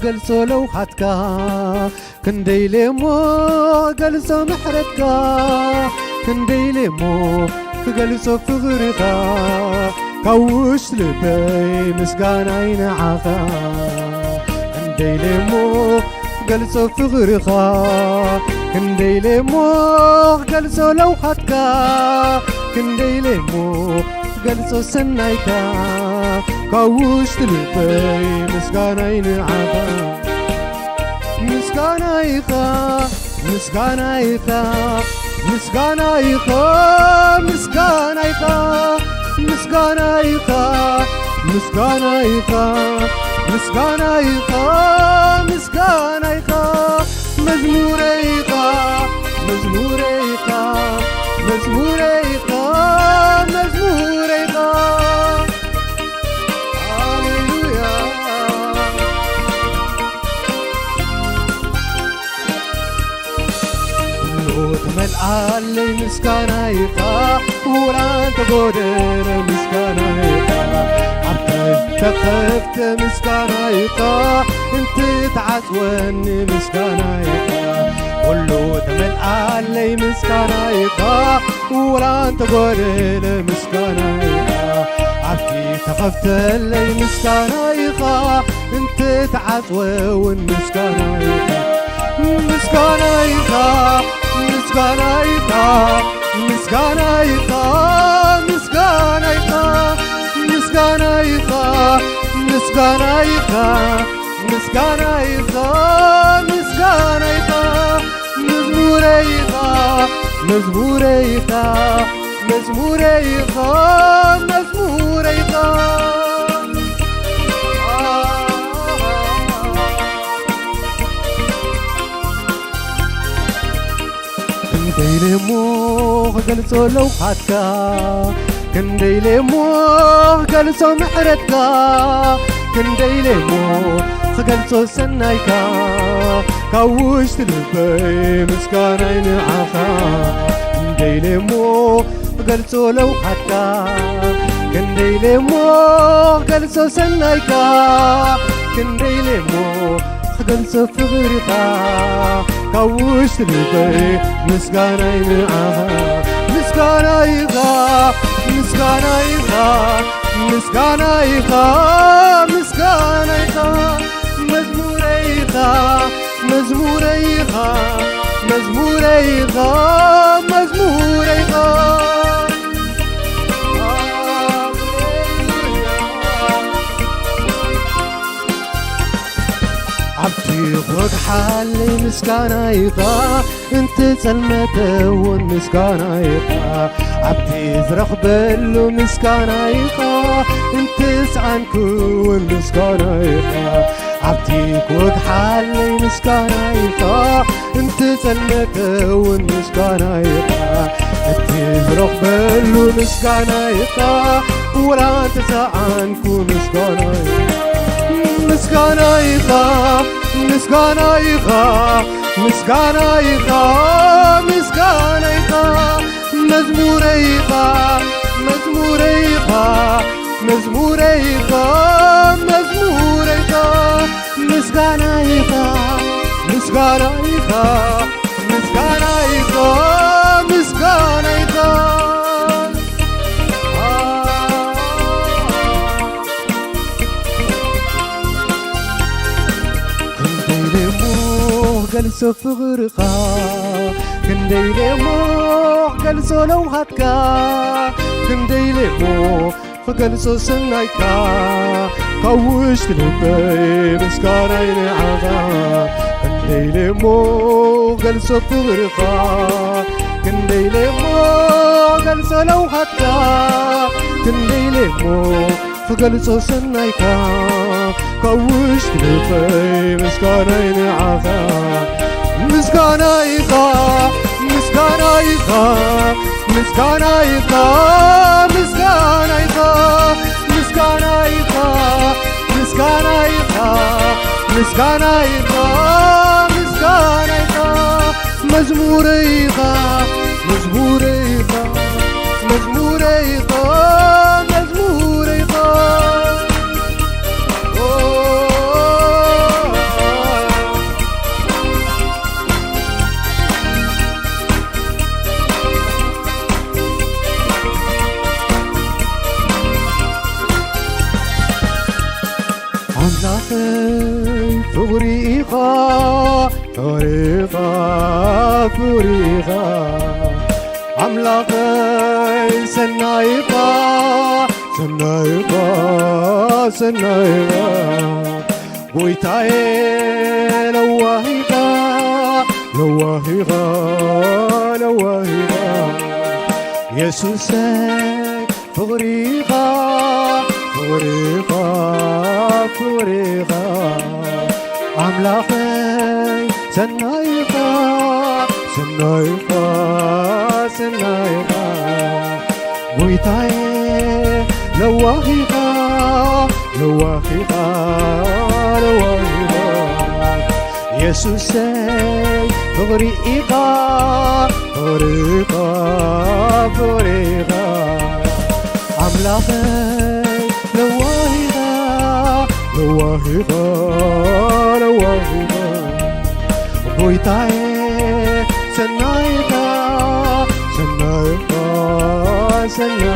قلسو لوحتك كندي لمو قلسو محرتك كندي لمو قلسو فغرك كوش لبي مسقانا ينعاك كندي لمو قلسو فغرك كندي لمو قلسو لوحتك كندي لمو قلسو سنايكا كوش لبي مسقانا ينعاك مسقانا يخا مسقانا يخا مسقانا يخا مسقانا يخا مسقانا يخا مسقانا يخا مسقانا يخا مسقانا يخا مزمور يخا مزمور يخا مزمور يخا مزمور يخا تمل علي مسكانا يخا وران تقودر مسكانا يخا عبد تخفت مسكانا يخا انت تعزوني مسكانا يخا كله تمل علي مسكانا يخا وران تقودر مسكانا يخا عبد تخفت لي مسكانا يخا انت تعزون مسكانا يخا مسكانا يخا مسكانا يخا مسكانا يخا مسكانا يخا مسكانا يخا مسكانا يخا مسكانا يخا مسكانا يخا مزمور يخا مزمور يخا مزمور يخا مزمور يخا كندي لمو قلسو لوحتك كندي لمو قلسو محرتك كندي لمو قلسو سنايكا كوشت لبي مسكانا ينعاكا كندي لمو قلسو لوحتك كندي لمو قلسو سنايكا كندي لمو قلسو فغرقا كوشت لبي مسكانا ينعاها مسكانا يخا مسكانا يخا مسكانا يخا مسكانا يخا مزمور يخا مزمور يخا مزمور يخا مزمور يخا عبدي فوق حالي مسكانا يخا انت سلمته والمسكانا يخا عبدي زرخ بلو مسكانا يخا انت سعنكو والمسكانا يخا عبدي فوق حالي مسكانا يخا انت سلمته والمسكانا يخا انت زرخ بلو مسكانا يخا ولا انت سعنكو مسكانا يخا مسكانا يخا مسكانا يخا مسكانا يخا مسكانا يخا مزمور يخا مزمور يخا مزمور يخا مزمور يخا مسكانا يخا مسكانا يخا مسكانا يخا مسكانا يخا قلسو فغرقا كندي لمو قلسو لوحتك كندي لمو قلسو سنايكا كوشت لبي مسكانا ينعاها كندي لمو قلسو فغرقا كندي لمو قلسو لوحتك كندي لمو قلسو سنايكا كوشت لبي مسكانا ينعاها مسكانا يخا مسكانا يخا مسكانا يخا مسكانا يخا مسكانا يخا مسكانا يخا مسكانا يخا مسكانا يخا مزمور يخا مزمور يخا مزمور يخا مزمور يخا أملاخي فغريقا طريقا فريقا أملاخي سنايقا سنايقا سنايقا بويتاي لواهيقا لواهيقا لواهيقا يسوسك فغريقا فغريقا فغريقا أملاخي سنايقا سنايقا سنايقا بويتاي لواهيقا لواهيقا لواهيقا يسوسي فغريقا فغريقا فغريقا أملاخي لواهيقا لواهيقا لواهيقا بويتاي سنايقا سنايقا سنايقا